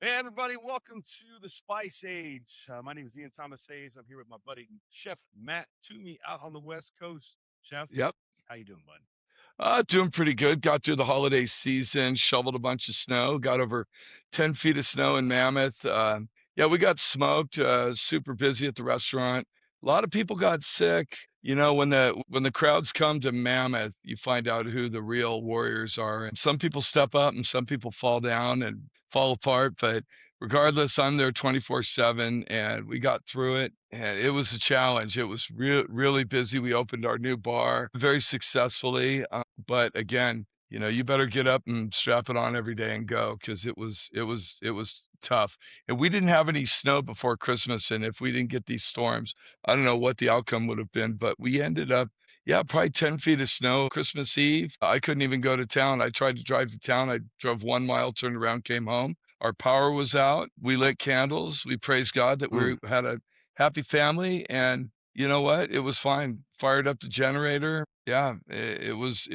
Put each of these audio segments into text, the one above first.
Hey, everybody, welcome to the Spice Age. My name is Ian Thomas Hayes. I'm here with my buddy, Chef Matt Toomey out on the West Coast. Chef, Yep. how you doing, bud? Doing pretty good. Got through the holiday season, shoveled a bunch of snow, got over 10 feet of snow in Mammoth. Yeah, we got smoked, super busy at the restaurant. A lot of people got sick. You know, when the crowds come to Mammoth, you find out who the real warriors are. And some people step up and some people fall down and fall apart. But regardless, I'm there 24/7 and we got through it. And it was a challenge. It was really busy. We opened our new bar very successfully. But again, you better get up and strap it on every day and go because it was tough. And we didn't have any snow before Christmas, and if we didn't get these storms, I don't know what the outcome would have been. But we ended up, yeah, probably 10 feet of snow Christmas Eve. I couldn't even go to town. I tried to drive to town. I drove 1 mile, turned around, came home. Our power was out. We lit candles. We praised God that we Mm. had a happy family, and you know what? It was fine. Fired up the generator. Yeah, it was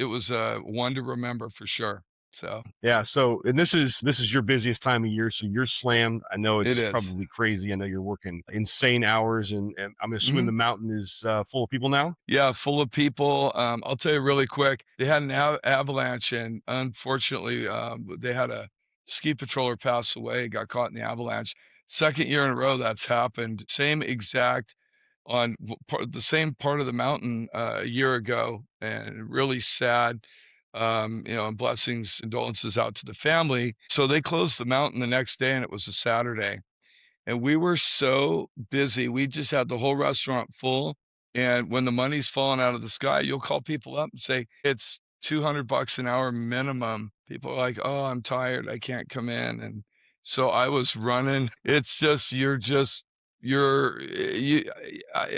one to remember for sure. So Yeah. So, and this is your busiest time of year, so you're slammed. I know it it's is. probably crazy. I know you're working insane hours, and I'm assuming Hmm. the mountain is full of people now. Yeah, full of people. I'll tell you really quick. They had an avalanche, and unfortunately, they had a ski patroller pass away. Got caught in the avalanche. Second year in a row that's happened. Same exact on the same part of the mountain a year ago, and really sad. And blessings, condolences out to the family. So they closed the mountain the next day, and it was a Saturday. And we were so busy. We just had the whole restaurant full. And when the money's falling out of the sky, you'll call people up and say, it's $200 an hour minimum. People are like, oh, I'm tired. I can't come in. And so I was running. It's just, I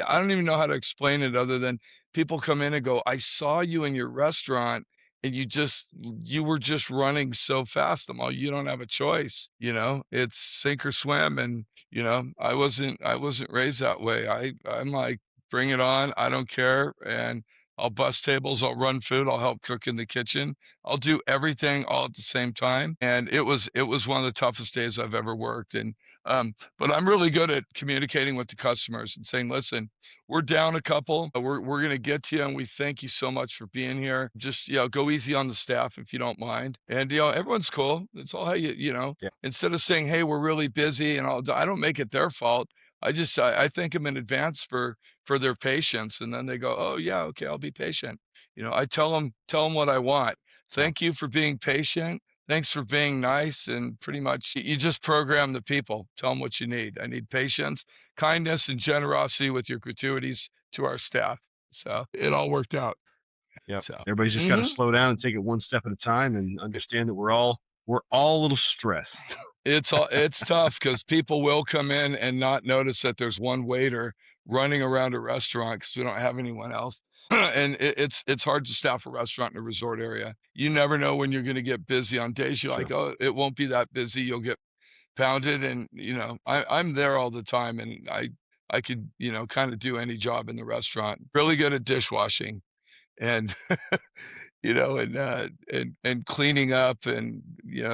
don't even know how to explain it other than people come in and go, I saw you in your restaurant and you were just running so fast. I'm all, you don't have a choice. It's sink or swim. And I wasn't raised that way. I'm like, bring it on. I don't care. And I'll bust tables, I'll run food, I'll help cook in the kitchen. I'll do everything all at the same time. And it was one of the toughest days I've ever worked. And but I'm really good at communicating with the customers and saying, listen, we're down a couple. We're gonna get to you, and we thank you so much for being here. Just go easy on the staff if you don't mind. And everyone's cool. It's all how Yeah. instead of saying, hey, we're really busy, and I don't make it their fault. I thank them in advance for their patience, and then they go, oh yeah, okay, I'll be patient. I tell them what I want. Yeah. Thank you for being patient. Thanks for being nice, and pretty much you just program the people. Tell them what you need. I need patience, kindness, and generosity with your gratuities to our staff. So it all worked out. Yep. So. Everybody's just got to Mhm. slow down and take it one step at a time and understand that we're all a little stressed. It's tough because people will come in and not notice that there's one waiter running around a restaurant because we don't have anyone else. And it's hard to staff a restaurant in a resort area. You never know when you're going to get busy. On days you're like, Sure. oh, it won't be that busy. You'll get pounded, and I'm there all the time, and I could kind of do any job in the restaurant. Really good at dishwashing, and and cleaning up, and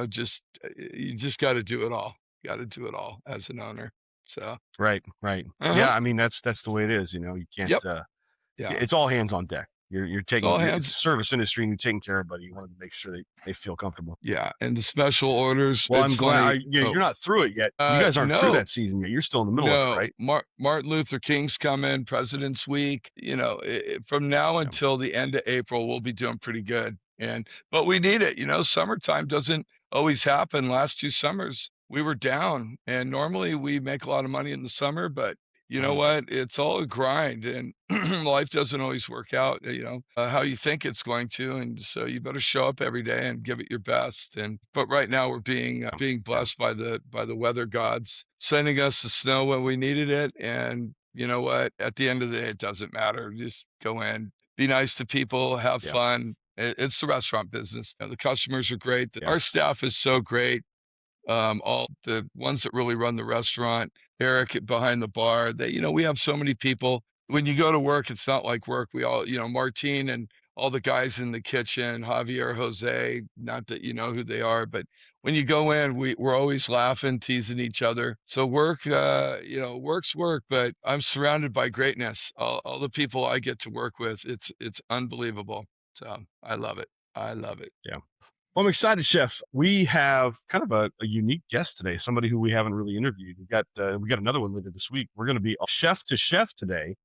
just you just got to do it all. Got to do it all as an owner. So. Right, right. Uh-huh. Yeah, I mean that's the way it is, you can't Yep. Yeah. it's all hands on deck. You're It's taking all it's a hands. service industry and you're taking care of everybody. You want to make sure they feel comfortable. Yeah, and the special orders. Well, It's I'm glad funny. you're not through it yet. You guys aren't through No, that season yet. You're still in the middle of it, no. right? Martin Luther King's coming. President's Week. From now Yeah. until the end of April, we'll be doing pretty good. But we need it. Summertime doesn't always happen. Last 2 summers we were down, and normally we make a lot of money in the summer, but you know Uh-huh. what? It's all a grind, and life doesn't always work out, how you think it's going to. And so you better show up every day and give it your best. But right now we're Yeah. being Yeah. blessed by the weather gods, sending us the snow when we needed it. And you know what? At the end of the day, it doesn't matter. Just go in, be nice to people, have Yeah. fun. It's the restaurant business. The customers are great. Yeah. Our staff is so great. All the ones that really run the restaurant, Eric behind the bar, we have so many people. When you go to work, it's not like work. We all, Martine and all the guys in the kitchen, Javier, Jose, not that you know who they are, but when you go in, we're always laughing, teasing each other. So work, work's work, but I'm surrounded by greatness. All the people I get to work with, it's unbelievable. So I love it. I love it. Yeah. Well, I'm excited, Chef. We have kind of a unique guest today, somebody who we haven't really interviewed. We got another one later this week. We're going to be chef to chef today.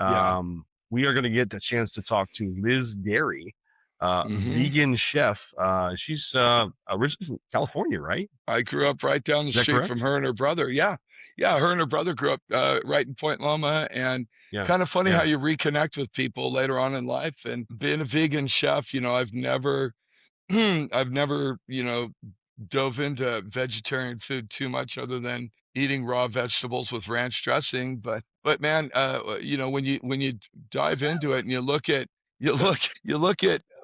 Yeah. We are going to get the chance to talk to Liz Gary, Hmm. vegan chef. She's originally from California, right? I grew up right down the Is that street from correct? her and her brother. Yeah. Yeah. Her and her brother grew up right in Point Loma. And Yeah. kind of funny how Yeah. you reconnect with people later on in life. And being a vegan chef, I've never, I've never, dove into vegetarian food too much other than eating raw vegetables with ranch dressing. But man, when you dive into it and you look at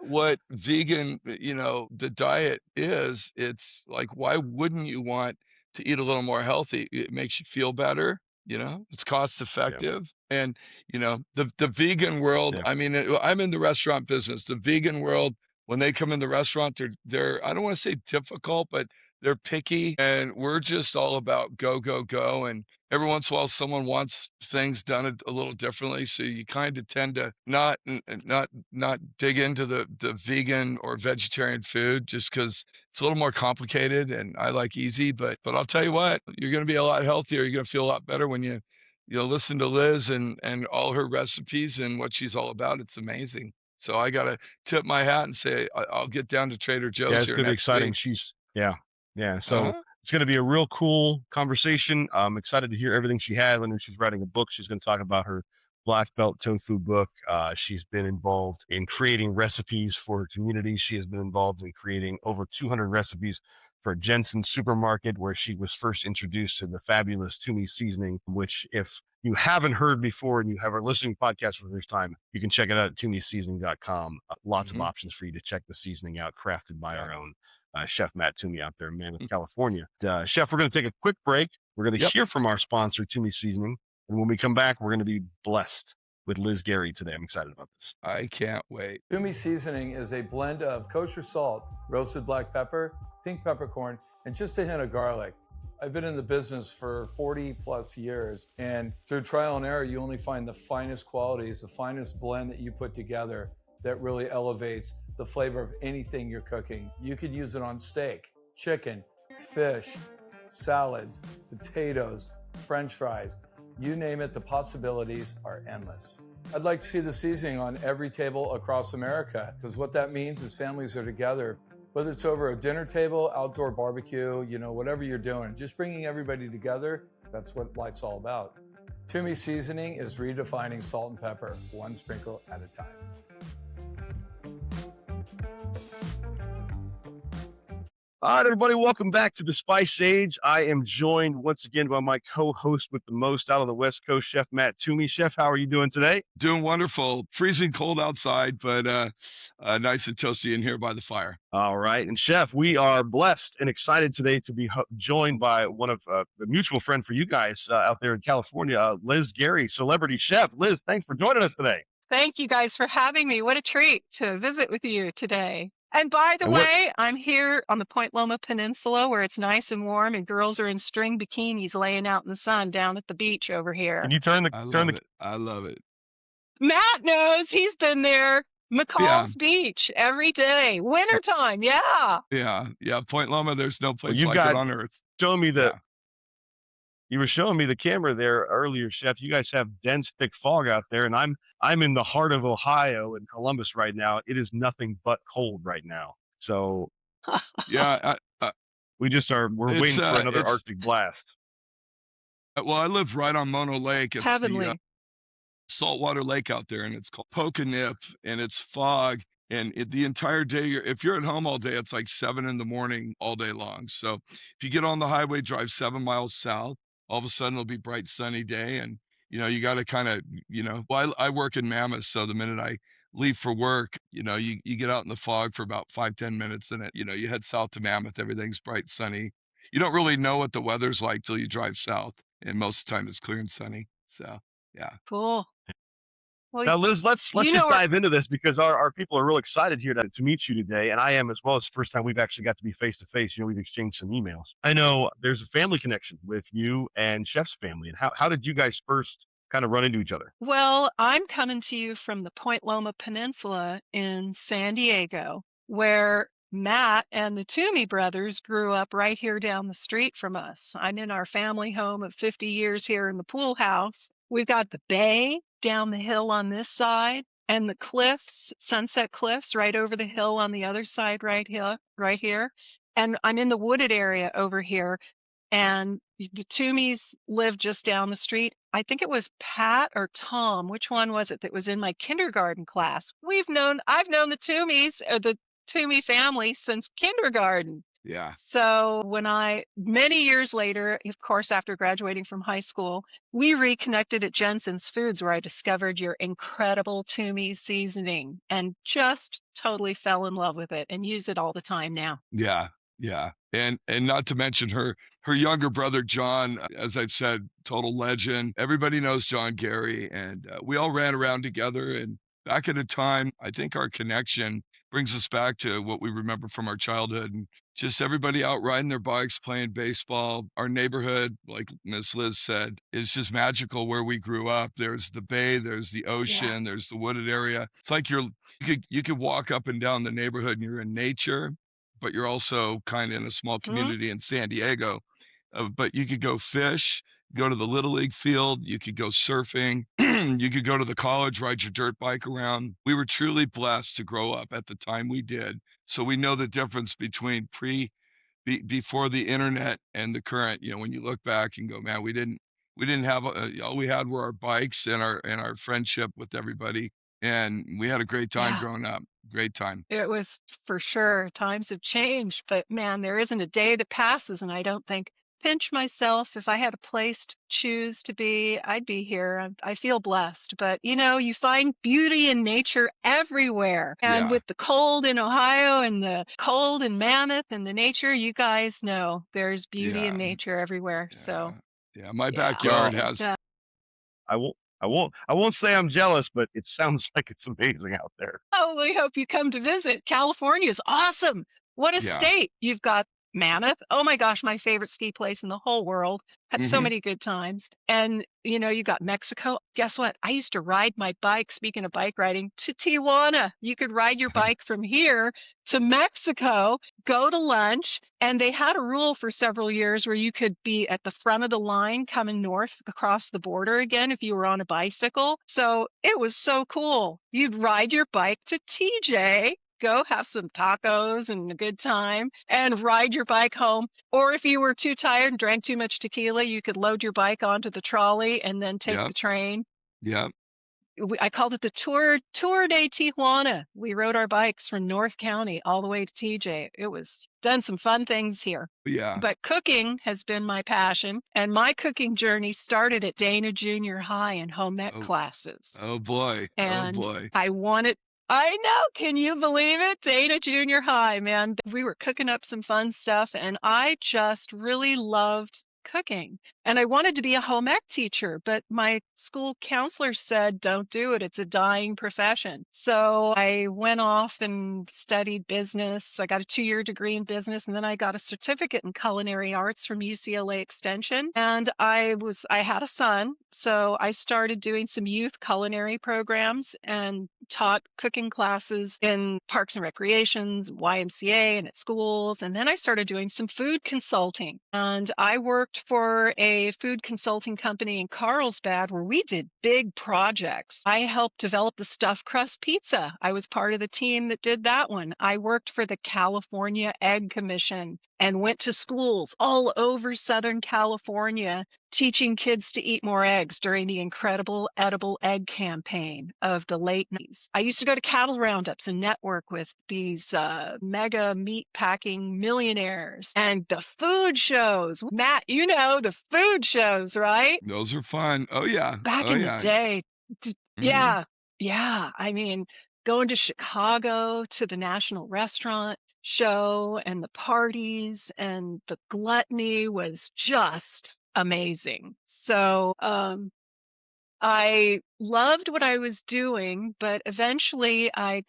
what vegan, the diet is, it's like, why wouldn't you want to eat a little more healthy? It makes you feel better, it's cost Yeah. effective. And, the vegan world, Yeah. I mean, I'm in the restaurant business. The vegan world, when they come in the restaurant, they're I don't want to say difficult, but they're picky, and we're just all about go, go, go. And every once in a while, someone wants things done a little differently, so you kind of tend to not dig into the vegan or vegetarian food just because it's a little more complicated. And I like easy, but I'll tell you what, you're going to be a lot healthier. You're going to feel a lot better when you listen to Liz and all her recipes and what she's all about. It's amazing. So I gotta tip my hat and say I'll get down to Trader Yeah, Joe's it's here gonna be next exciting. week. Yeah. So Uh-huh. it's gonna be a real cool conversation. I'm excited to hear everything she had. I know she's writing a book. She's gonna talk about her black belt tofu book. She's been involved in creating recipes for her community. She has been involved in creating over 200 recipes for Jensen Supermarket, where she was first introduced to the fabulous Toomey seasoning, which if you haven't heard before and you have our listening podcast for the first time, you can check it out at toomeyseasoning.com. Lots of Mhm. options for you to check the seasoning out, crafted by Yeah. our own Chef Matt Toomey out there in Mammoth, California. Chef, we're going to take a quick break. We're going to Yep. hear from our sponsor, Toomey Seasoning. And when we come back, we're going to be blessed with Liz Gary today. I'm excited about this. I can't wait. Toomey seasoning is a blend of kosher salt, roasted black pepper, pink peppercorn, and just a hint of garlic. I've been in the business for 40 plus years, and through trial and error, you only find the finest qualities, the finest blend that you put together that really elevates the flavor of anything you're cooking. You could use it on steak, chicken, fish, salads, potatoes, French fries. You name it, the possibilities are endless. I'd like to see the seasoning on every table across America, because what that means is families are together, whether it's over a dinner table, outdoor barbecue, whatever you're doing, just bringing everybody together. That's what life's all about. Toomey seasoning is redefining salt and pepper, one sprinkle at a time. All right, everybody, welcome back to the Spice Age. I am joined once again by my co-host with the most out on the West Coast, Chef Matt Toomey. Chef, how are you doing today? Doing wonderful. Freezing cold outside, but nice and toasty in here by the fire. All right. And Chef, we are blessed and excited today to be joined by one of the mutual friend for you guys out there in California, Liz Gary, celebrity chef. Liz, thanks for joining us today. Thank you guys for having me. What a treat to visit with you today. And by the And what way, I'm here on the Point Loma Peninsula where it's nice and warm and girls are in string bikinis laying out in the sun down at the beach over can here. you I turn love the it. I love it. Matt knows he's been there. Yeah. McCall's Beach every day. Wintertime, yeah. Yeah. Yeah. Point Loma, there's no well, place you've like it got on earth. showing me the Yeah. you were showing me the camera there earlier, Chef. You guys have dense, thick fog out there, and I'm in the heart of Ohio in Columbus right now. It is nothing but cold right now. So Yeah. we're It's, waiting for another it's, Arctic blast. well, I live right on Mono Lake. It's the Heavenly. saltwater lake out there, and it's called Pocanip, and it's fog. And the entire day, if you're at home all day, it's like 7 in the morning all day long. So if you get on the highway, drive 7 miles south, all of a sudden it'll be bright, sunny day. And, you got to kind of, well, I work in Mammoth. So the minute I leave for work, you get out in the fog for about 5, 10 minutes, and you head south to Mammoth. Everything's bright, sunny. You don't really know what the weather's like till you drive south. And most of the time it's clear and sunny. So, yeah. Cool. Well, Now, Liz, let's you just know, our, dive into this because our people are real excited here to meet you today, and I am as well. It's the first time we've actually got to be face to face. We've exchanged some emails. I know there's a family connection with you and Chef's family, and how did you guys first kind of run into each other? well, I'm coming to you from the Point Loma Peninsula in San Diego, where Matt and the Toomey brothers grew up right here down the street from us. I'm in our family home of 50 years here in the pool house. We've got the bay down the hill on this side and the cliffs, Sunset Cliffs, right over the hill on the other side right here, right here. And I'm in the wooded area over here, and the Toomeys lived just down the street. I think it was Pat or Tom. Which one was it that was in my kindergarten class? I've known the Toomeys, the Toomey family since kindergarten. Yeah. So many years later, of course, after graduating from high school, we reconnected at Jensen's Foods, where I discovered your incredible Toomey seasoning and just totally fell in love with it and use it all the time now. Yeah, yeah, and not to mention her younger brother, John, as I've said, total legend. Everybody knows John Gary, and, we all ran around together, and back at a time, I think our connection brings us back to what we remember from our childhood, and just everybody out riding their bikes, playing baseball. Our neighborhood, like Miss Liz said, is just magical where we grew up. There's the bay, there's the Yeah. ocean, there's the wooded area. It's like you could walk up and down the neighborhood and you're in nature, but you're also kind of in a small Mhm. community in San Diego. But you could go fish, go to the Little League field, you could go surfing, you could go to the college, ride your dirt bike around. We were truly blessed to grow up at the time we did. So we know the difference between before the internet and the current. When you look back and go, man, we didn't have all we had were our bikes and our friendship with everybody, and we had a great time Yeah. growing up. Great time. It was for sure. Times have changed, but man, there isn't a day that passes and I don't think, pinch myself, if I had a place to choose to be, I'd be here. I feel blessed. But you find beauty in nature everywhere. And Yeah. with the cold in Ohio and the cold in Mammoth and the nature, you guys know there's beauty in Yeah, nature everywhere. So, yeah, yeah. My yeah. backyard Well, has I won't say I'm jealous, but it sounds like it's amazing out there. Oh, we hope you come to visit. California is awesome. What a yeah. state. You've got Mammoth. Oh my gosh, my favorite ski place in the whole world. Had so Mhm. many good times. And you got Mexico. Guess what? I used to ride my bike, speaking of bike riding, to Tijuana. You could ride your bike from here to Mexico, go to lunch, and they had a rule for several years where you could be at the front of the line coming north across the border again if you were on a bicycle. So it was so cool. You'd ride your bike to TJ, go have some tacos and a good time, and ride your bike home. Or if you were too tired and drank too much tequila, you could load your bike onto the trolley and then take the Yep, train. yep. I called it the Tour de Tijuana. We rode our bikes from North County all the way to TJ. It was done some fun things here. Yeah. But cooking has been my passion, and my cooking journey started at Dana Junior High in home ec Oh, classes. oh boy. Oh And boy. I wanted I know, can you believe it? Dana Junior High, man. We were cooking up some fun stuff, and I just really loved cooking. And I wanted to be a home ec teacher, but my school counselor said, don't do it. It's a dying profession. So I went off and studied business. I got a 2-year degree in business, and then I got a certificate in culinary arts from UCLA Extension. And I had a son, so I started doing some youth culinary programs and taught cooking classes in parks and recreations, YMCA, and at schools. And then I started doing some food consulting. And I worked for a food consulting company in Carlsbad where we did big projects. I helped develop the stuffed crust pizza. I was part of the team that did that one. I worked for the California Egg Commission and went to schools all over Southern California teaching kids to eat more eggs during the incredible edible egg campaign of the late 90s. I used to go to cattle roundups and network with these mega meat packing millionaires and the food shows. Matt, the food shows, right? Those are fun. Oh yeah. Back Oh in the yeah. day. Mhm. Yeah. Yeah. I mean, going to Chicago to the National Restaurant Show and the parties and the gluttony was just amazing. So, I loved what I was doing, but eventually I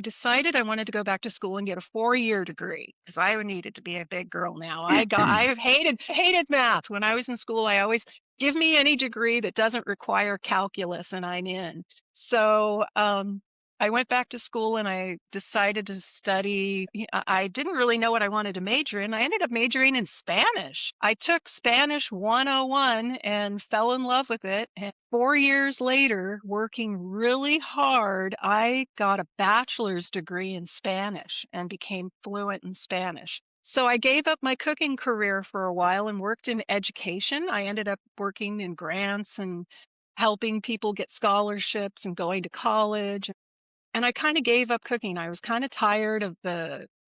decided I wanted to go back to school and get a 4-year degree because I needed to be a big girl now. I hated math when I was in school. I always give me any degree that doesn't require calculus and I'm in. So I went back to school and I decided to study. I didn't really know what I wanted to major in. I ended up majoring in Spanish. I took Spanish 101 and fell in love with it. 4 years later, working really hard, I got a bachelor's degree in Spanish and became fluent in Spanish. So I gave up my cooking career for a while and worked in education. I ended up working in grants and helping people get scholarships and going to college. And I kind of gave up cooking. I was kind of tired of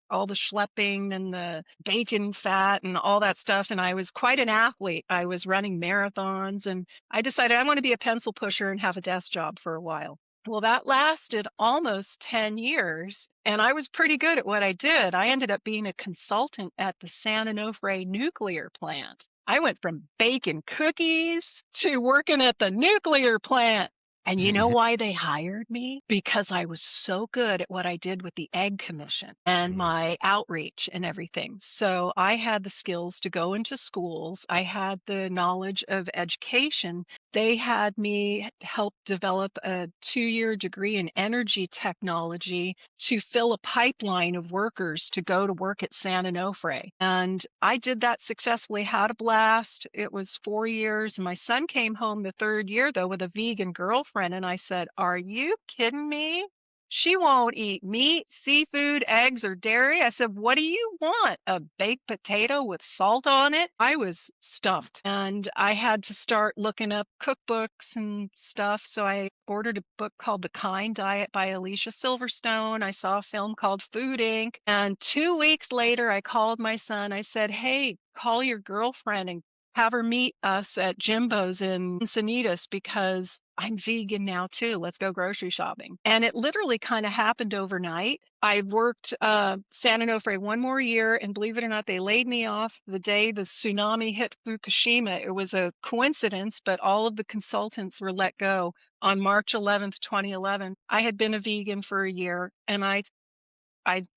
all the schlepping and the bacon fat and all that stuff. And I was quite an athlete. I was running marathons and I decided I want to be a pencil pusher and have a desk job for a while. Well, that lasted almost 10 years and I was pretty good at what I did. I ended up being a consultant at the San Onofre nuclear plant. I went from baking cookies to working at the nuclear plant. And you know why they hired me? Because I was so good at what I did with the Egg Commission and my outreach and everything. So I had the skills to go into schools. I had the knowledge of education. They had me help develop a 2-year degree in energy technology to fill a pipeline of workers to go to work at San Onofre. And I did that successfully, had a blast. It was 4 years. My son came home the 3rd year, though, with a vegan girlfriend. And I said, "Are you kidding me? She won't eat meat, seafood, eggs, or dairy." I said, "What do you want? A baked potato with salt on it?" I was stumped and I had to start looking up cookbooks and stuff. So I ordered a book called The Kind Diet by Alicia Silverstone. I saw a film called Food Inc. And 2 weeks later, I called my son. I said, "Hey, call your girlfriend and have her meet us at Jimbo's in Encinitas because I'm vegan now too. Let's go grocery shopping." And it literally kind of happened overnight. I worked San Onofre one more year, and believe it or not, they laid me off the day the tsunami hit Fukushima. It was a coincidence, but all of the consultants were let go on March 11th, 2011. I had been a vegan for a year, and I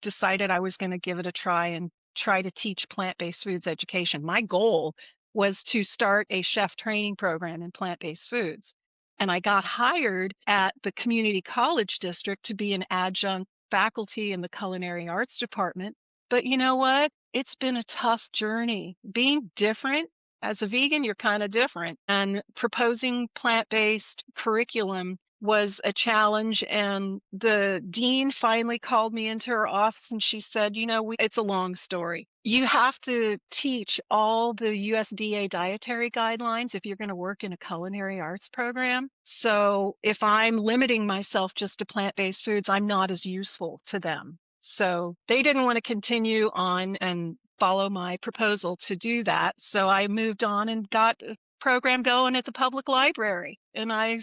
decided I was going to give it a try and try to teach plant-based foods education. My goal was to start a chef training program in plant-based foods. And I got hired at the community college district to be an adjunct faculty in the culinary arts department. But you know what? It's been a tough journey. Being different as a vegan, you're kind of different. And proposing plant-based curriculum was a challenge. And the dean finally called me into her office and she said, it's a long story. You have to teach all the USDA dietary guidelines if you're going to work in a culinary arts program. So if I'm limiting myself just to plant-based foods, I'm not as useful to them. So they didn't want to continue on and follow my proposal to do that. So I moved on and got a program going at the public library, and I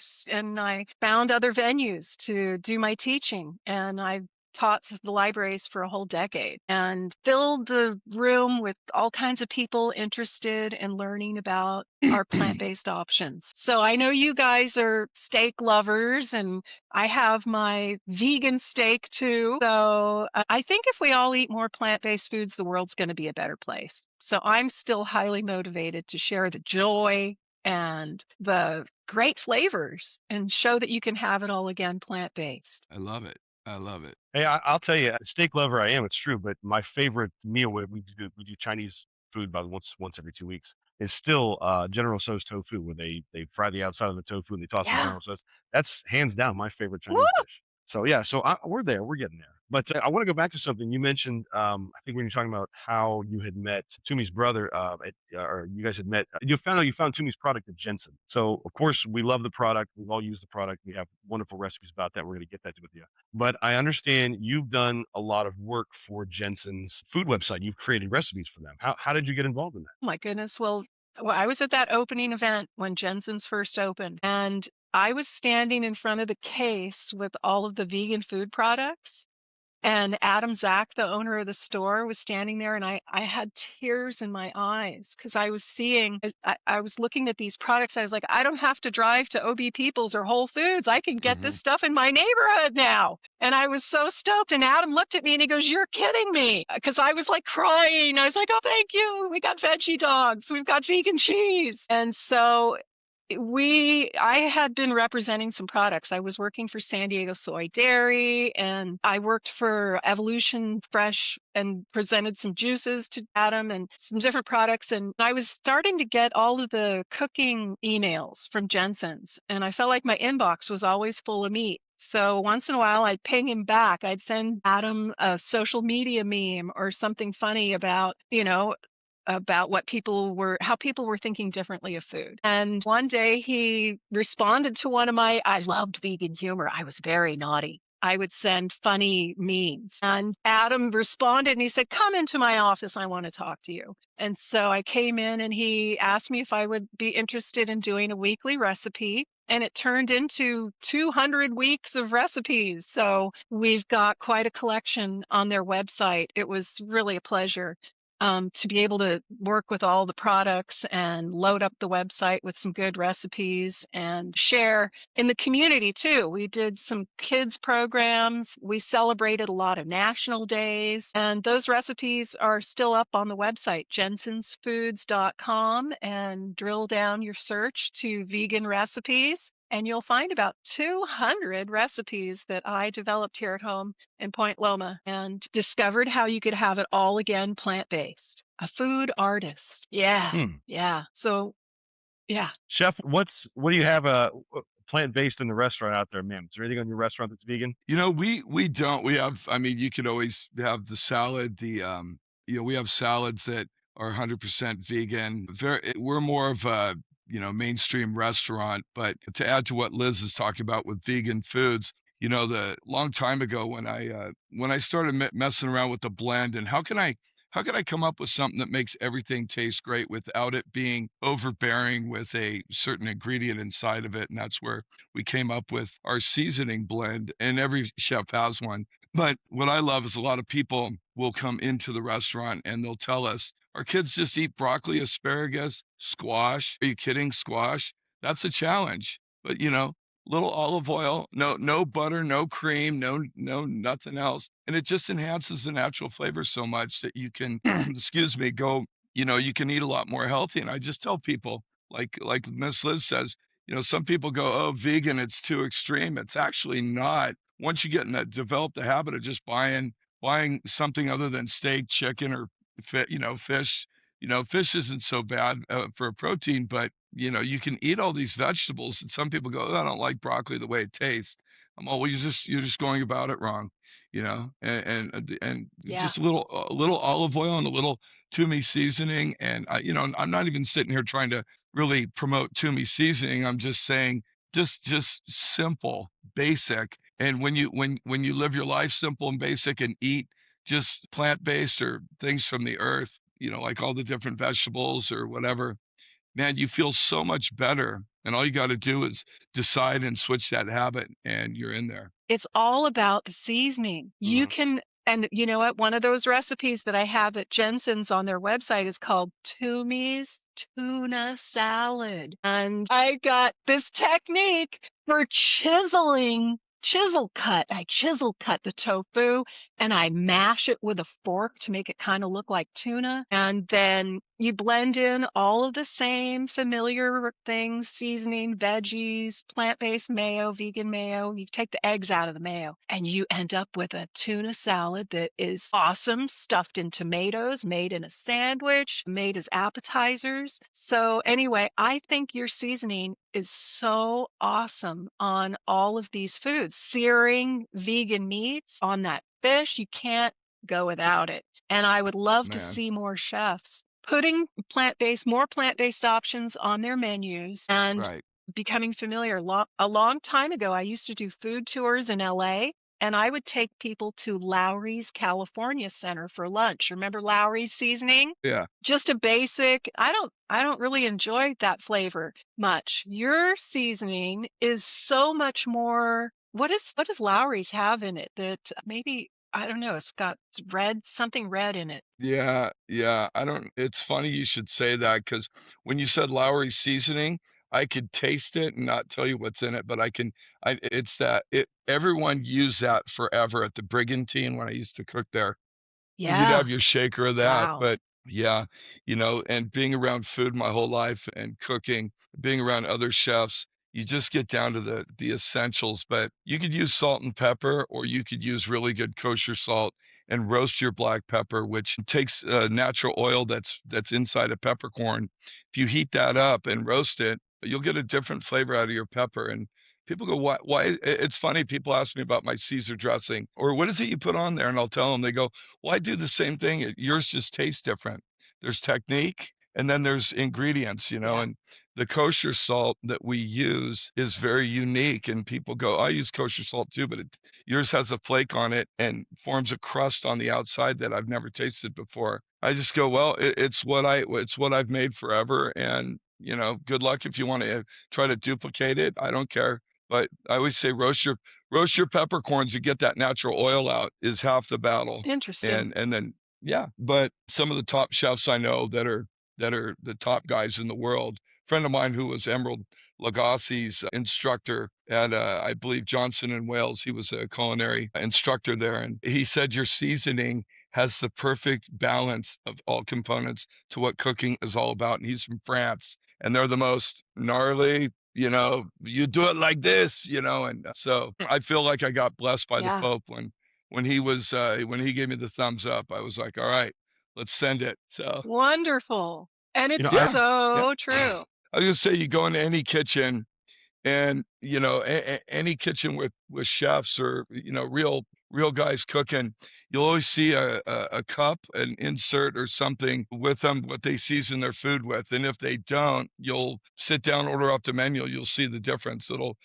found other venues to do my teaching, and I taught the libraries for a whole decade and filled the room with all kinds of people interested in learning about our plant-based options. So I know you guys are steak lovers and I have my vegan steak too. So I think if we all eat more plant-based foods, the world's going to be a better place. So I'm still highly motivated to share the joy and the great flavors and show that you can have it all again plant-based. I love it. I love it. Hey, I'll tell you, steak lover I am. It's true, but my favorite meal we do Chinese food about once every 2 weeks is still General Tso's tofu, where they fry the outside of the tofu and they toss in Yeah. General Tso's. That's hands down my favorite Woo! Chinese dish. So yeah, we're there, we're getting there. But I want to go back to something you mentioned. I think when you're talking about how you had met Toomey's brother, or you guys had met, you found Toomey's product at Jensen. So of course we love the product. We've all used the product. We have wonderful recipes about that. We're going to get that with you. But I understand you've done a lot of work for Jensen's food website. You've created recipes for them. How did you get involved in that? Oh my goodness. Well, I was at that opening event when Jensen's first opened, and I was standing in front of the case with all of the vegan food products. And Adam Zach, the owner of the store, was standing there, and I had tears in my eyes because I was seeing, I was looking at these products. I was like, I don't have to drive to OB Peoples or Whole Foods. I can get this stuff in my neighborhood now. And I was so stoked. And Adam looked at me and he goes, "You're kidding me." Because I was like crying. I was like, "Oh, thank you. We got veggie dogs. We've got vegan cheese." And so I had been representing some products. I was working for San Diego Soy Dairy, and I worked for Evolution Fresh and presented some juices to Adam and some different products. And I was starting to get all of the cooking emails from Jensen's, and I felt like my inbox was always full of meat. So once in a while, I'd ping him back. I'd send Adam a social media meme or something funny about, about how people were thinking differently of food. And one day he responded to one of I loved vegan humor. I was very naughty. I would send funny memes. And Adam responded and he said, "Come into my office. I want to talk to you." And so I came in and he asked me if I would be interested in doing a weekly recipe. And it turned into 200 weeks of recipes. So we've got quite a collection on their website. It was really a pleasure to be able to work with all the products and load up the website with some good recipes and share in the community too. We did some kids programs. We celebrated a lot of national days, and those recipes are still up on the website, jensensfoods.com, and drill down your search to vegan recipes. And you'll find about 200 recipes that I developed here at home in Point Loma and discovered how you could have it all again plant-based. A food artist. Yeah. Hmm. Yeah. So, yeah. Chef, what do you have plant-based in the restaurant out there, ma'am? Is there anything on your restaurant that's vegan? We don't. We have, I mean, you could always have the salad, we have salads that are 100% vegan. We're more of a, mainstream restaurant, but to add to what Liz is talking about with vegan foods, the long time ago when I started messing around with the blend and how can I come up with something that makes everything taste great without it being overbearing with a certain ingredient inside of it? And that's where we came up with our seasoning blend, and every chef has one. But what I love is a lot of people will come into the restaurant and they'll tell us, "Our kids just eat broccoli, asparagus, squash. Are you kidding? Squash? That's a challenge." But little olive oil, no butter, no cream, no nothing else. And it just enhances the natural flavor so much that you can excuse me, you can eat a lot more healthy. And I just tell people, like Miss Liz says, some people go, "Oh, vegan, it's too extreme." It's actually not. Once you get in that develop the habit of just buying something other than steak, chicken, or fish. Fish isn't so bad for a protein, but you can eat all these vegetables. And some people go, "Oh, I don't like broccoli the way it tastes." I'm all, "Well, you're just going about it wrong, and Yeah. just a little olive oil and a little Toomey seasoning." And I'm not even sitting here trying to really promote Toomey seasoning. I'm just saying, just simple, basic. And when you live your life simple and basic and eat just plant-based or things from the earth, like all the different vegetables or whatever, man, you feel so much better. And all you got to do is decide and switch that habit, and you're in there. It's all about the seasoning. You Mhm. can, and you know what? One of those recipes that I have at Jensen's on their website is called Toomey's tuna salad. And I got this technique for chisel cut. I chisel cut the tofu and I mash it with a fork to make it kind of look like tuna. And then you blend in all of the same familiar things, seasoning, veggies, plant-based mayo, vegan mayo. You take the eggs out of the mayo and you end up with a tuna salad that is awesome, stuffed in tomatoes, made in a sandwich, made as appetizers. So anyway, I think your seasoning is so awesome on all of these foods. Searing vegan meats on that fish, you can't go without it. And I would love to Man, see more chefs putting more plant-based options on their menus and right. becoming familiar. A long time ago, I used to do food tours in LA, and I would take people to Lowry's California Center for lunch. Remember Lowry's seasoning? Yeah. Just a basic, I don't really enjoy that flavor much. Your seasoning is so much more. What does Lowry's have in it that maybe I don't know, it's got red, something red in it. Yeah, yeah, I don't it's funny you should say that because when you said Lowry seasoning, I could taste it and not tell you what's in it, but I it's that it everyone used that forever at the Brigantine when I used to cook there. You'd Yeah. have your shaker of that, Wow. but yeah, and being around food my whole life and cooking, being around other chefs, you just get down to the essentials, but you could use salt and pepper, or you could use really good kosher salt and roast your black pepper, which takes natural oil that's inside a peppercorn. If you heat that up and roast it, you'll get a different flavor out of your pepper. And people go, why? It's funny. People ask me about my Caesar dressing or what is it you put on there? And I'll tell them, they go, well, I do the same thing. Yours just tastes different. There's technique and then there's ingredients, Yeah. and the kosher salt that we use is very unique. And people go, I use kosher salt too, but yours has a flake on it and forms a crust on the outside that I've never tasted before. I just go, well, it's what I've made forever. And, good luck if you want to try to duplicate it. I don't care. But I always say roast your peppercorns to get that natural oil out is half the battle. Interesting. And then yeah, but some of the top chefs I know that are the top guys in the world. Friend of mine who was Emerald Lagasse's instructor at I believe Johnson and Wales. He was a culinary instructor there, and he said your seasoning has the perfect balance of all components to what cooking is all about. And he's from France, and they're the most gnarly, you do it like this, and so I feel like I got blessed by the Yeah. Pope when he gave me the thumbs up. I was like, all right, let's send it. So Wonderful. And You know, it's I yeah, yeah. so true. I was gonna say you go into any kitchen and any kitchen with chefs or real guys cooking, you'll always see a cup, an insert or something with them what they season their food with. And if they don't, you'll sit down, order off the menu, you'll see the difference. It'll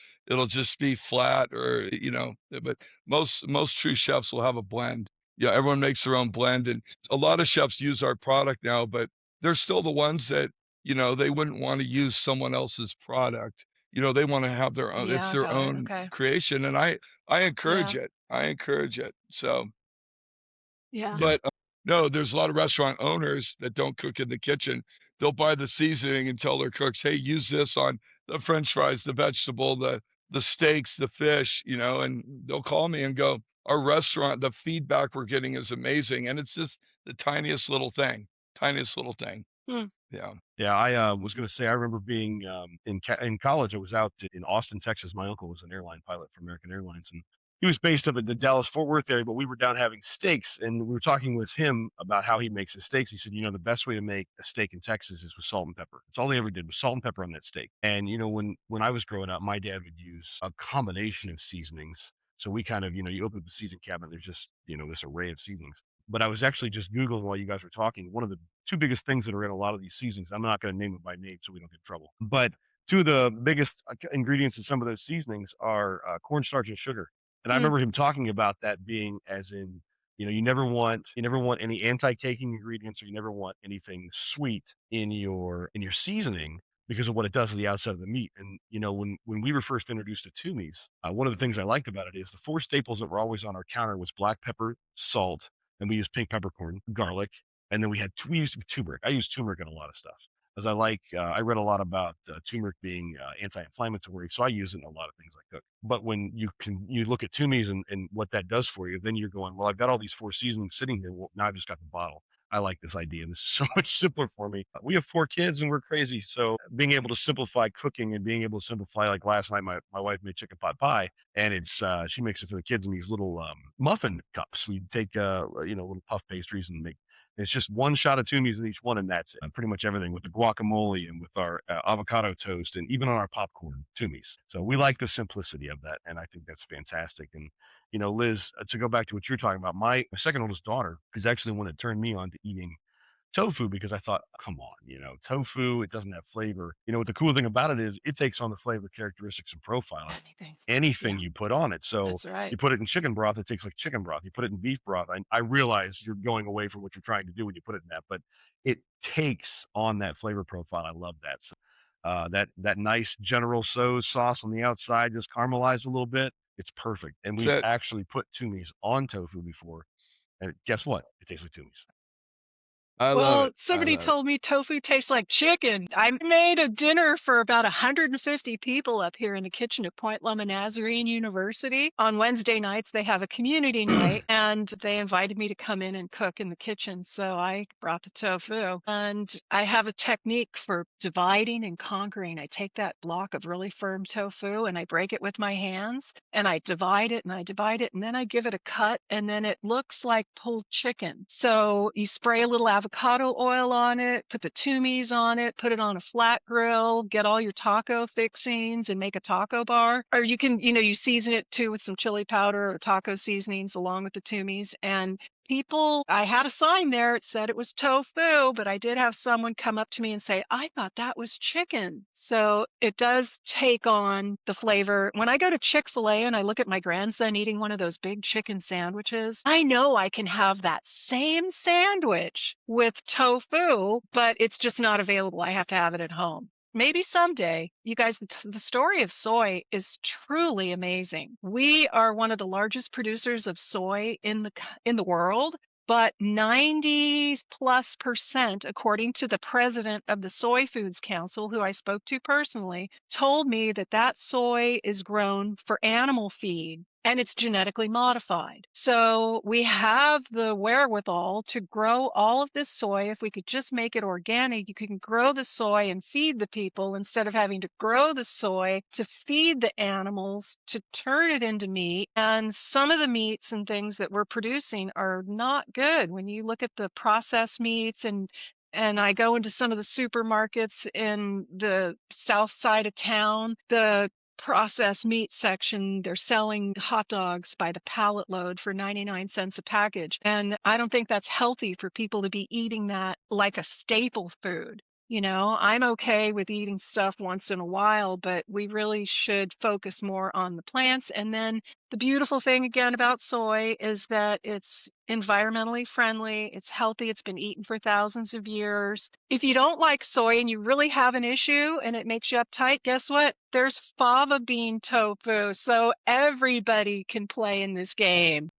just be flat or but most true chefs will have a blend. Yeah, everyone makes their own blend, and a lot of chefs use our product now, but they're still the ones that they wouldn't want to use someone else's product. They wanna have their own, it's Yeah, their got it. own Okay. creation, and I encourage Yeah. it. I encourage it. So, Yeah. yeah. but, no, there's a lot of restaurant owners that don't cook in the kitchen. They'll buy the seasoning and tell their cooks, "Hey, use this on the french fries, the vegetable, the steaks, the fish," and they'll call me and go, "Our restaurant, the feedback we're getting is amazing," and it's just the tiniest little thing, tiniest little thing. Hmm. Yeah. Yeah, I was going to say I remember being in college. I was out in Austin, Texas. My uncle was an airline pilot for American Airlines, and he was based up at the Dallas Fort Worth area. But we were down having steaks, and we were talking with him about how he makes his steaks. He said, the best way to make a steak in Texas is with salt and pepper. That's all he ever did was salt and pepper on that steak. And when I was growing up, my dad would use a combination of seasonings. So we kind of, you open up the season cabinet, there's just this array of seasonings. But I was actually just Googling while you guys were talking. One of the two biggest things that are in a lot of these seasonings, I'm not going to name it by name so we don't get in trouble. But two of the biggest ingredients in some of those seasonings are cornstarch and sugar. And I Hmm. remember him talking about that being as in, you never want any anti-caking ingredients, or you never want anything sweet in your seasoning because of what it does to the outside of the meat. And when we were first introduced to Toomey's, one of the things I liked about it is the four staples that were always on our counter was black pepper, salt, and we used pink peppercorn, garlic, and then we used turmeric. I use turmeric in a lot of stuff because I read a lot about turmeric being anti-inflammatory, so I use it in a lot of things I cook. But when you look at Toomey's and what that does for you, then you're going, well, I've got all these four seasonings sitting here. Well, now I've just got the bottle. I like this idea. This is so much simpler for me. We have four kids and we're crazy. So being able to simplify cooking and being able to simplify, like last night, my wife made chicken pot pie, and it's she makes it for the kids in these little muffin cups. We take little puff pastries and make. It's just one shot of Toomey's in each one, and that's it. Pretty much everything with the guacamole and with our avocado toast, and even on our popcorn, Toomey's. So we like the simplicity of that, and I think that's fantastic. And Liz, to go back to what you're talking about, my second oldest daughter is actually the one that turned me on to eating tofu because I thought, come on, tofu, it doesn't have flavor. What the cool thing about it is it takes on the flavor characteristics and profile of Anything. anything Yeah, you put on it. So that's right. you put it in chicken broth, it tastes like chicken broth. You put it in beef broth. I realize you're going away from what you're trying to do when you put it in that, but it takes on that flavor profile. I love that. So that nice General Tso's sauce on the outside, just caramelized a little bit. It's perfect. And Is we've that actually put Toomey's on tofu before, and guess what? It tastes like Toomey's. I love Well, it. I somebody love it. told me tofu tastes like chicken. I made a dinner for about 150 people up here in the kitchen at Point Loma Nazarene University. On Wednesday nights, they have a community night, and they invited me to come in and cook in the kitchen. So I brought the tofu. And I have a technique for dividing and conquering. I take that block of really firm tofu and I break it with my hands, and I divide it and I divide it, and then I give it a cut, and then it looks like pulled chicken. So you spray a little avocado oil on it, put the Toomeys on it, put it on a flat grill, get all your taco fixings and make a taco bar. Or you can, you season it too with some chili powder or taco seasonings along with the Toomeys. And people, I had a sign there, it said it was tofu, but I did have someone come up to me and say, I thought that was chicken. So it does take on the flavor. When I go to Chick-fil-A and I look at my grandson eating one of those big chicken sandwiches, I know I can have that same sandwich with tofu, but it's just not available. I have to have it at home. Maybe someday. You guys, the story of soy is truly amazing. We are one of the largest producers of soy in the world, but 90+%, according to the president of the Soy Foods Council, who I spoke to personally, told me that that soy is grown for animal feed and it's genetically modified. So we have the wherewithal to grow all of this soy. If we could just make it organic, you can grow the soy and feed the people instead of having to grow the soy to feed the animals to turn it into meat. And some of the meats and things that we're producing are not good. When you look at the processed meats, and I go into some of the supermarkets in the south side of town, the processed meat section, they're selling hot dogs by the pallet load for 99 cents a package. And I don't think that's healthy for people to be eating that like a staple food. I'm okay with eating stuff once in a while, but we really should focus more on the plants. And then the beautiful thing again about soy is that it's environmentally friendly, it's healthy, it's been eaten for thousands of years. If you don't like soy and you really have an issue and it makes you uptight, guess what? There's fava bean tofu, so everybody can play in this game.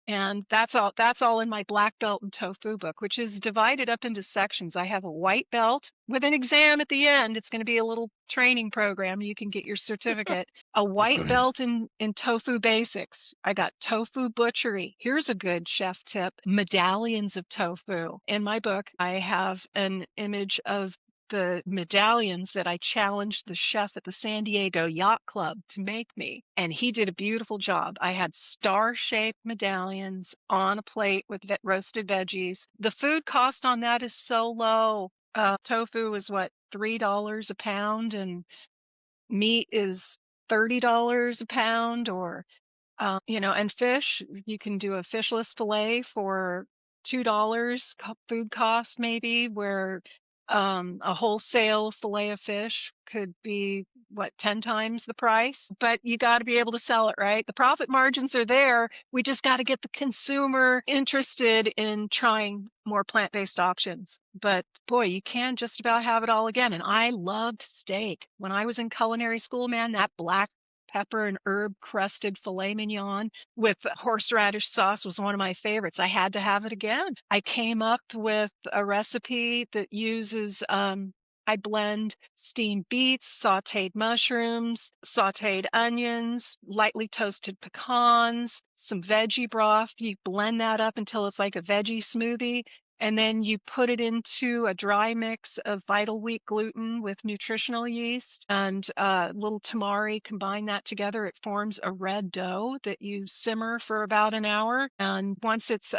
And that's all in my black belt and tofu book, which is divided up into sections. I have a white belt with an exam at the end. It's going to be a little training program. You can get your certificate. A white belt in tofu basics. I got tofu butchery. Here's a good chef tip. Medallions of tofu. In my book, I have an image of the medallions that I challenged the chef at the San Diego Yacht Club to make me. And he did a beautiful job. I had star-shaped medallions on a plate with roasted veggies. The food cost on that is so low. Tofu is what, $3 a pound, and meat is $30 a pound, or and fish, you can do a fishless fillet for $2 food cost maybe, where a wholesale fillet of fish could be 10 times the price, but you got to be able to sell it, right? The profit margins are there. We just got to get the consumer interested in trying more plant-based options. But boy, you can just about have it all again. And I loved steak. When I was in culinary school, man, that black pepper and herb crusted filet mignon with horseradish sauce was one of my favorites. I had to have it again. I came up with a recipe that uses I blend steamed beets, sauteed mushrooms, sauteed onions, lightly toasted pecans, some veggie broth. You blend that up until it's like a veggie smoothie. And then you put it into a dry mix of vital wheat gluten with nutritional yeast and a little tamari. Combine that together. It forms a red dough that you simmer for about an hour. And once it's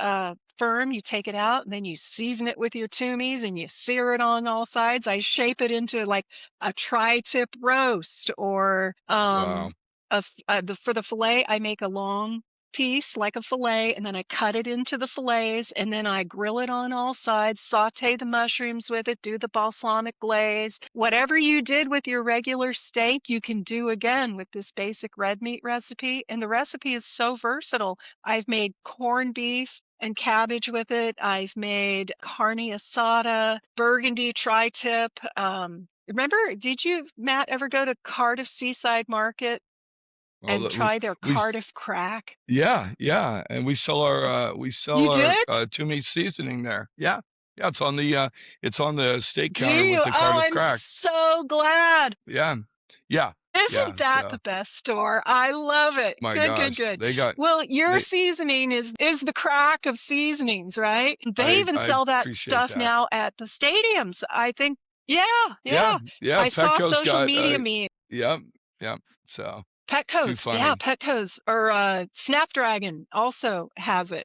firm, you take it out, and then you season it with your Toomeys and you sear it on all sides. I shape it into like a tri-tip roast, or Wow. for the fillet, I make a long piece like a fillet, and then I cut it into the fillets, and then I grill it on all sides, saute the mushrooms with it, do the balsamic glaze. Whatever you did with your regular steak, you can do again with this basic red meat recipe. And the recipe is so versatile. I've made corned beef and cabbage with it. I've made carne asada, burgundy tri-tip. Remember, did you, Matt, ever go to Cardiff Seaside Market? Well, and try their we Cardiff crack. yeah, yeah, and we You sell our did? Toomey seasoning there. Yeah, yeah, it's on the steak Do counter with you? the Oh, Cardiff I'm crack. so glad. Yeah, yeah, Isn't yeah. that the So best store? I love it. my Good, good, gosh, good. they got Well, your they. seasoning is the crack of seasonings, right? They even I sell that appreciate stuff that. now at the stadiums. I think, yeah, Yeah, yeah. yeah. I saw Petco's social got media meme. yep, yep. So too Petco's, yeah, funny. Petco's or Snapdragon also has it.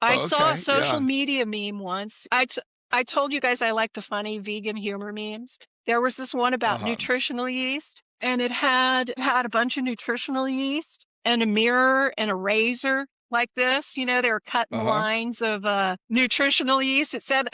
I Oh, saw a okay, social yeah. media meme once. I told you guys I like the funny vegan humor memes. There was this one about Uh-huh. nutritional yeast, and it had a bunch of nutritional yeast and a mirror and a razor like this. You know, they were cutting the Uh-huh. lines of nutritional yeast. It said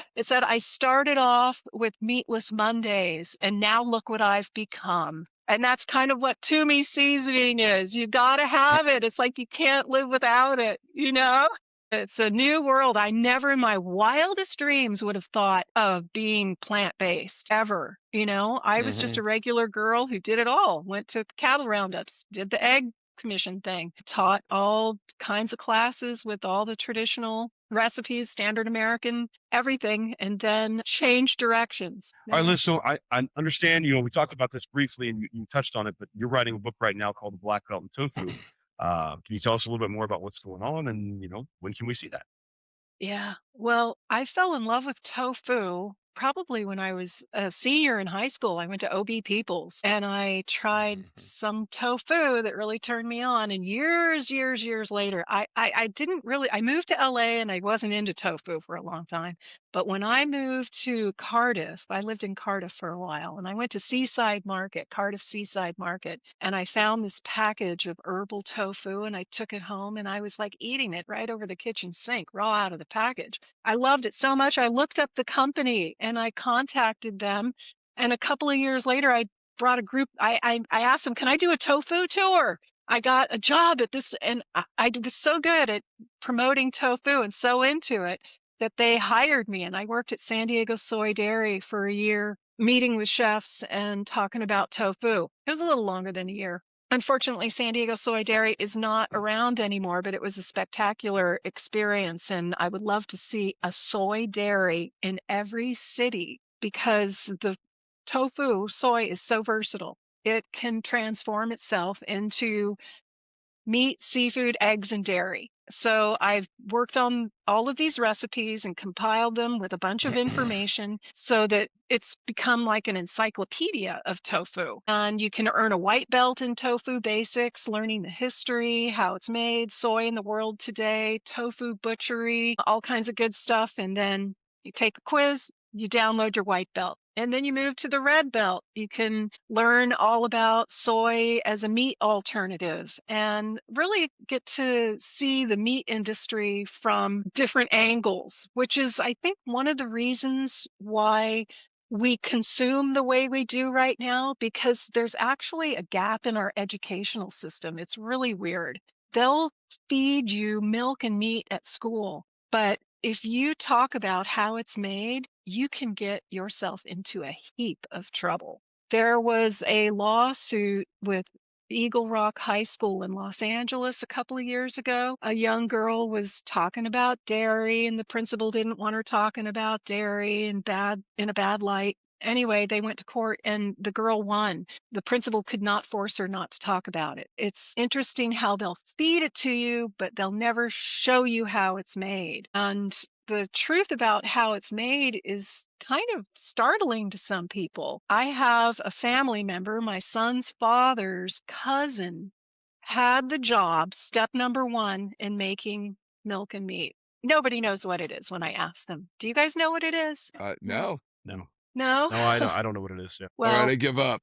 I started off with meatless Mondays, and now look what I've become. And that's kind of what Toomey seasoning is. You got to have it. It's like you can't live without it, you know? It's a new world. I never in my wildest dreams would have thought of being plant-based ever. You know, I was just Hmm. a regular girl who did it all. Went to cattle roundups, did the egg commission thing, taught all kinds of classes with all the traditional recipes, standard American, everything, and then changed directions. All right, Yeah. Liz. So I understand, we talked about this briefly and you touched on it, but you're writing a book right now called The Black Belt in Tofu. Can you tell us a little bit more about what's going on and, when can we see that? Yeah. Well, I fell in love with tofu probably when I was a senior in high school. I went to OB Peoples and I tried Hmm. some tofu that really turned me on. And years later, I didn't really, I moved to LA and I wasn't into tofu for a long time. But when I moved to Cardiff, I lived in Cardiff for a while and I went to Seaside Market, Cardiff Seaside Market, and I found this package of herbal tofu and I took it home and I was like eating it right over the kitchen sink, raw out of the package. I loved it so much. I looked up the company and I contacted them. And a couple of years later, I brought a group. I asked them, can I do a tofu tour? I got a job at this, and I was so good at promoting tofu and so into it that they hired me. And I worked at San Diego Soy Dairy for a year, meeting with chefs and talking about tofu. It was a little longer than a year. Unfortunately, San Diego Soy Dairy is not around anymore, but it was a spectacular experience. And I would love to see a soy dairy in every city because the tofu, soy is so versatile. It can transform itself into meat, seafood, eggs, and dairy. So I've worked on all of these recipes and compiled them with a bunch of information so that it's become like an encyclopedia of tofu. And you can earn a white belt in tofu basics, learning the history, how it's made, soy in the world today, tofu butchery, all kinds of good stuff. And then you take a quiz, you download your white belt. And then you move to the red belt. You can learn all about soy as a meat alternative and really get to see the meat industry from different angles, which is, I think, one of the reasons why we consume the way we do right now, because there's actually a gap in our educational system. It's really weird. They'll feed you milk and meat at school, but if you talk about how it's made, you can get yourself into a heap of trouble. There was a lawsuit with Eagle Rock High School in Los Angeles a couple of years ago. A young girl was talking about dairy, and the principal didn't want her talking about dairy in a bad light. Anyway, they went to court and the girl won. The principal could not force her not to talk about it. It's interesting how they'll feed it to you, but they'll never show you how it's made. And the truth about how it's made is kind of startling to some people. I have a family member, my son's father's cousin, had the job, step number one, in making milk and meat. Nobody knows what it is when I ask them. Do you guys know what it is? No. No. No, No? no, I don't know what it is. Yeah. All right, Well, I give up.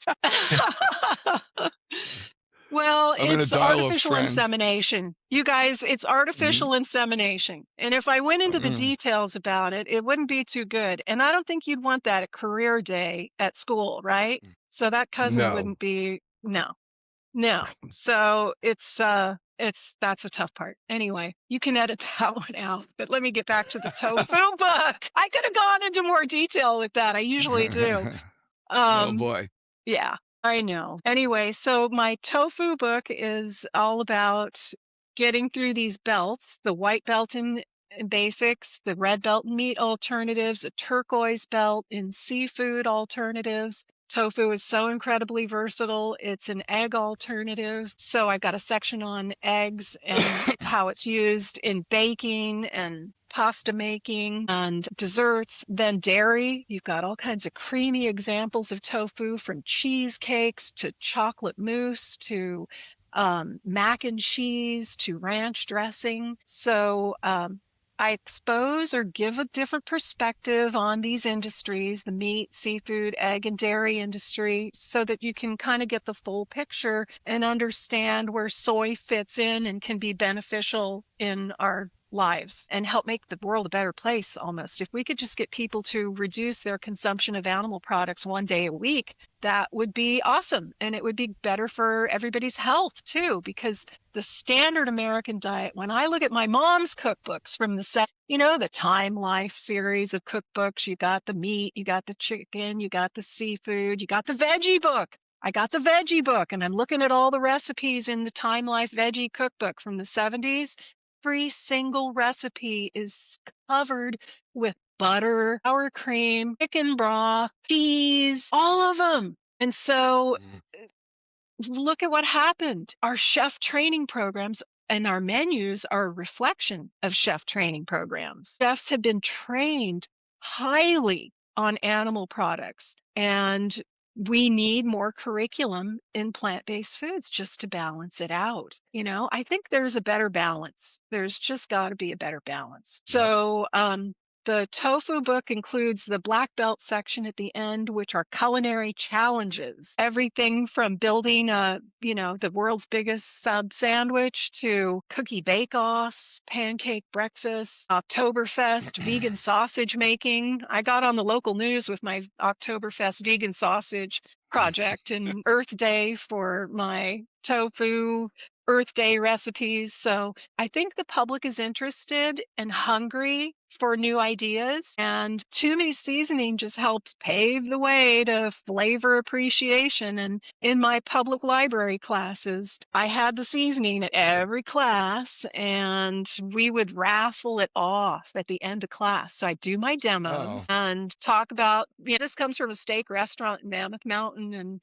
well, I'm gonna it's dial a artificial friend. insemination. You guys, it's Mhm. artificial insemination. And if I went into the Mm. details about it, it wouldn't be too good. And I don't think you'd want that at career day at school, right? So that cousin No. wouldn't be, no, no. So that's a tough part. Anyway, you can edit that one out. But let me get back to the tofu book. I could have gone into more detail with that. I usually do. Oh Um, boy. yeah. I know. Anyway, so my tofu book is all about getting through these belts, the white belt in basics, the red belt in meat alternatives, a turquoise belt in seafood alternatives. Tofu is so incredibly versatile. It's an egg alternative. So I've got a section on eggs and how it's used in baking and pasta making and desserts. Then dairy, you've got all kinds of creamy examples of tofu, from cheesecakes to chocolate mousse to mac and cheese to ranch dressing. So I expose or give a different perspective on these industries, the meat, seafood, egg, and dairy industry, so that you can kind of get the full picture and understand where soy fits in and can be beneficial in our lives and help make the world a better place almost. If we could just get people to reduce their consumption of animal products 1 day a week, that would be awesome. And it would be better for everybody's health too, because the standard American diet, when I look at my mom's cookbooks from the Time Life series of cookbooks, you got the meat, you got the chicken, you got the seafood, you got the veggie book. I got the veggie book, and I'm looking at all the recipes in the Time Life veggie cookbook from the 70s. Every single recipe is covered with butter, sour cream, chicken broth, cheese, all of them. And so look at what happened. Our chef training programs and our menus are a reflection of chef training programs. Chefs have been trained highly on animal products, and we need more curriculum in plant-based foods just to balance it out. I think there's a better balance. There's just got to be a better balance. Yep. So, the tofu book includes the black belt section at the end, which are culinary challenges. Everything from building the world's biggest sub sandwich to cookie bake-offs, pancake breakfasts, Oktoberfest, vegan sausage making. I got on the local news with my Oktoberfest vegan sausage project and Earth Day for my tofu Earth Day recipes. So I think the public is interested and hungry for new ideas, and Toomey seasoning just helps pave the way to flavor appreciation. And in my public library classes, I had the seasoning at every class, and we would raffle it off at the end of class. So I do my demos and talk about, this comes from a steak restaurant in Mammoth Mountain, and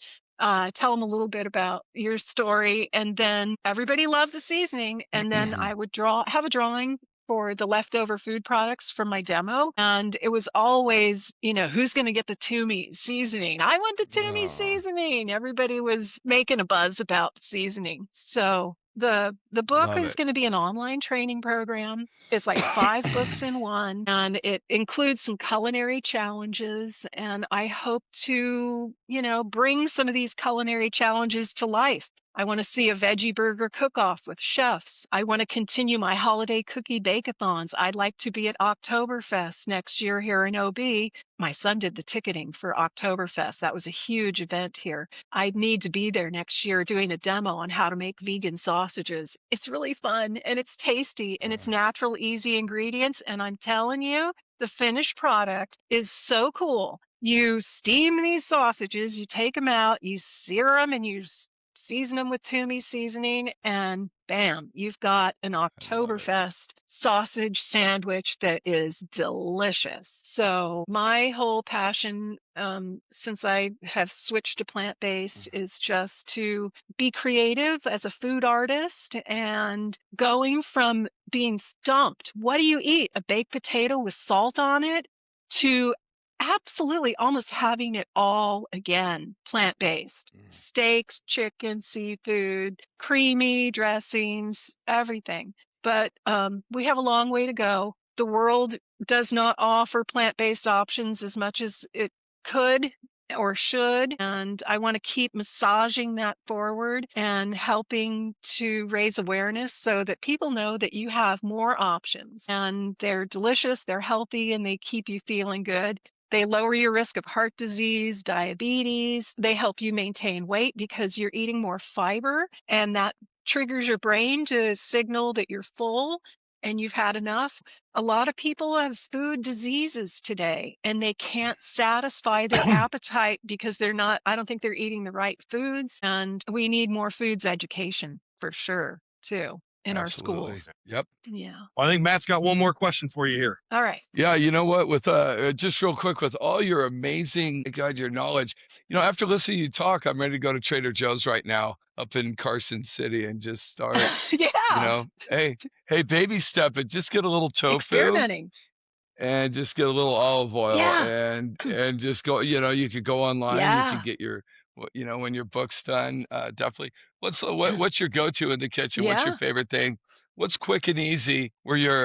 tell them a little bit about your story. And then everybody loved the seasoning. And then I would have a drawing for the leftover food products from my demo. And it was always, who's going to get the Toomey seasoning? I want the Toomey seasoning. Everybody was making a buzz about seasoning. So the book is going to be an online training program. It's like 5 books in one, and it includes some culinary challenges. And I hope to, bring some of these culinary challenges to life. I want to see a veggie burger cook-off with chefs. I want to continue my holiday cookie bake-a-thons. I'd like to be at Oktoberfest next year here in OB. My son did the ticketing for Oktoberfest. That was a huge event here. I need to be there next year doing a demo on how to make vegan sausages. It's really fun, and it's tasty, and it's natural, easy ingredients. And I'm telling you, the finished product is so cool. You steam these sausages, you take them out, you sear them, and you season them with Toomey seasoning, and bam, you've got an Oktoberfest sausage sandwich that is delicious. So my whole passion, since I have switched to plant-based, is just to be creative as a food artist, and going from being stumped, what do you eat? A baked potato with salt on it, to absolutely almost having it all again, plant-based. Steaks, chicken, seafood, creamy dressings, everything. But we have a long way to go. The world does not offer plant-based options as much as it could or should, and I want to keep massaging that forward and helping to raise awareness so that people know that you have more options, and they're delicious, they're healthy, and they keep you feeling good. They lower your risk of heart disease, diabetes. They help you maintain weight because you're eating more fiber, and that triggers your brain to signal that you're full. and you've had enough. A lot of people have food diseases today, and they can't satisfy their appetite because I don't think they're eating the right foods. And we need more foods education for sure, too, in our Absolutely. schools. Yep. Yeah. Well, I think Matt's got one more question for you here. All right. Yeah, you know what? With just real quick, with all your amazing, God, your knowledge, after listening to you talk, I'm ready to go to Trader Joe's right now up in Carson City and just start, Yeah. hey, baby step it, just get a little tofu Experimenting. and just get a little olive oil Yeah. and just go, you could go online, you Yeah. can get when your book's done, definitely. What's your go-to in the kitchen? What's your Yeah. favorite thing? What's quick and easy where you're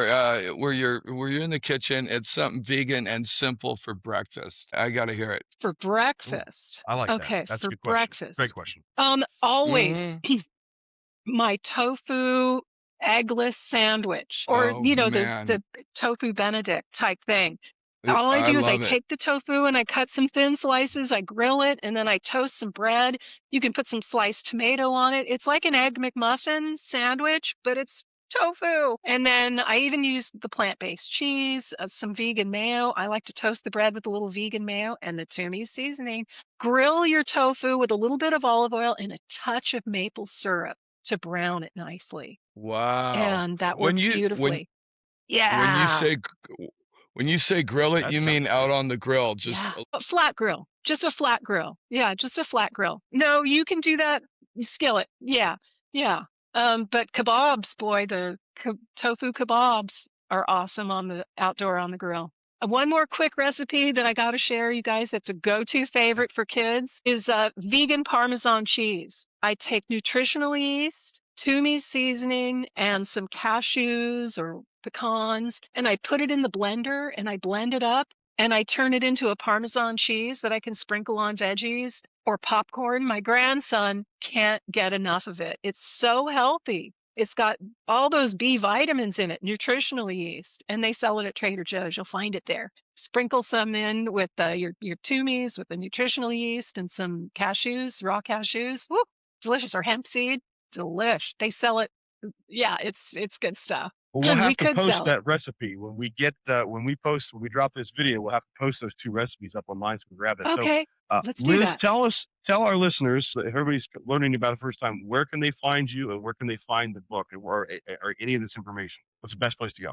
in the kitchen? It's something vegan and simple for breakfast. I got to hear it. For Ooh, breakfast. I like that. Okay, That's a for good question. Great breakfast. question. Always Mhm. my tofu eggless sandwich, or Oh the man, tofu Benedict type thing. All I I do is I love it. take the tofu and I cut some thin slices, I grill it, and then I toast some bread. You can put some sliced tomato on it. It's like an egg McMuffin sandwich, but it's tofu. And then I even use the plant-based cheese, some vegan mayo. I like to toast the bread with a little vegan mayo and the Toomey seasoning. Grill your tofu with a little bit of olive oil and a touch of maple syrup to brown it nicely. Wow. And that When works you when beautifully. when you Yeah. say when you say grill it, That you mean sounds out good. on the grill, just Yeah. A flat grill. Just a flat grill. Yeah, just a flat grill. No, you can do that skillet. Yeah. Yeah. But kebabs, boy, the tofu kebabs are awesome on the outdoor on the grill. One more quick recipe that I got to share, you guys, that's a go-to favorite for kids is vegan Parmesan cheese. I take nutritional yeast, Toomey seasoning, and some cashews or pecans, and I put it in the blender and I blend it up and I turn it into a Parmesan cheese that I can sprinkle on veggies or popcorn. My grandson can't get enough of it. It's so healthy. It's got all those B vitamins in it, nutritional yeast, and they sell it at Trader Joe's. You'll find it there. Sprinkle some in with your Toomeys with the nutritional yeast and some cashews, raw cashews. Woo, delicious. Or hemp seed, delish. They sell it. Yeah, it's good stuff. Well, we'll We have to could post sell it. that recipe when we drop this video. We'll have to post those two recipes up online so we can grab that. So, Okay, let's do Liz, that. tell our listeners, if everybody's learning about it the first time, where can they find you and where can they find the book or any of this information? What's the best place to go?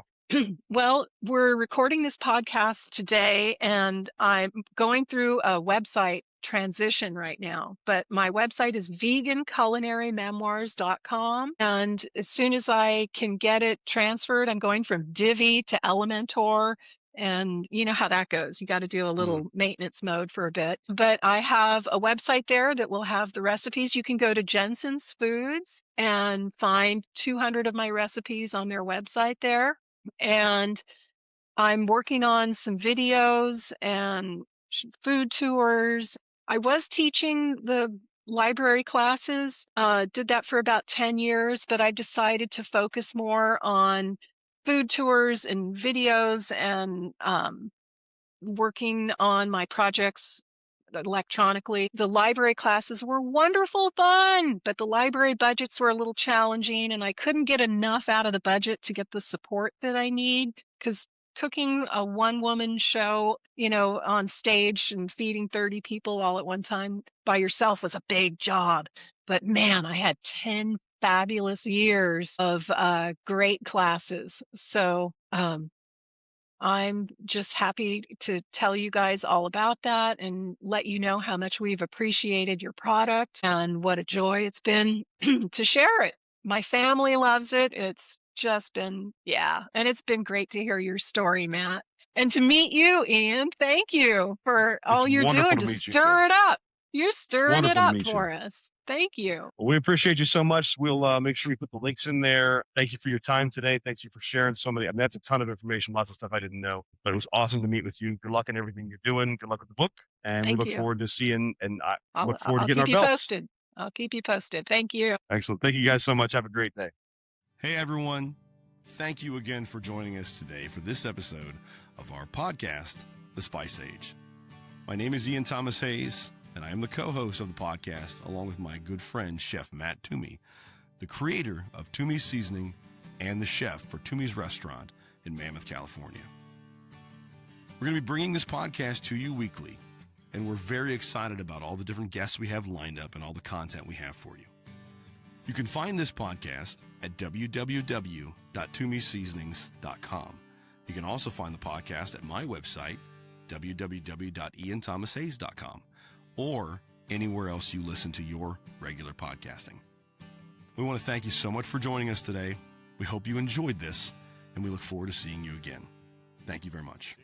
Well, we're recording this podcast today, and I'm going through a website transition right now. But my website is veganculinarymemoirs.com. And as soon as I can get it transferred, I'm going from Divi to Elementor. And you know how that goes. You got to do a little maintenance mode for a bit. But I have a website there that will have the recipes. You can go to Jensen's Foods and find 200 of my recipes on their website there. And I'm working on some videos and food tours. I was teaching the library classes, did that for about 10 years, but I decided to focus more on food tours and videos and working on my projects electronically. The library classes were wonderful fun, but the library budgets were a little challenging, and I couldn't get enough out of the budget to get the support that I need, because cooking a one-woman show, on stage and feeding 30 people all at one time by yourself was a big job. But man, I had 10 fabulous years of great classes. So I'm just happy to tell you guys all about that and let you know how much we've appreciated your product and what a joy it's been to share it. My family loves it. It's just been, yeah. And it's been great to hear your story, Matt. And to meet you, Ian. Thank you for It's all you're wonderful doing to to meet you too. stir it up. You're stirring it Wonderful to up meet you. for us. Thank you. Well, we appreciate you so much. We'll make sure we put the links in there. Thank you for your time today. Thanks you for sharing so many. I mean, that's a ton of information, lots of stuff I didn't know, but it was awesome to meet with you. Good luck in everything you're doing. Good luck with the book. And we Thank look you. forward to seeing, and I I'll, look forward to I'll getting our keep you belts. posted. I'll keep you posted. Thank you. Excellent. Thank you guys so much. Have a great day. Hey, everyone. Thank you again for joining us today for this episode of our podcast, The Spice Age. My name is Ian Thomas Hayes, and I am the co-host of the podcast, along with my good friend, Chef Matt Toomey, the creator of Toomey Seasoning and the chef for Toomey's Restaurant in Mammoth, California. We're going to be bringing this podcast to you weekly, and we're very excited about all the different guests we have lined up and all the content we have for you. You can find this podcast at www.toomeyseasonings.com. You can also find the podcast at my website, www.ianthomashays.com, or anywhere else you listen to your regular podcasting. We want to thank you so much for joining us today. We hope you enjoyed this, and we look forward to seeing you again. Thank you very much.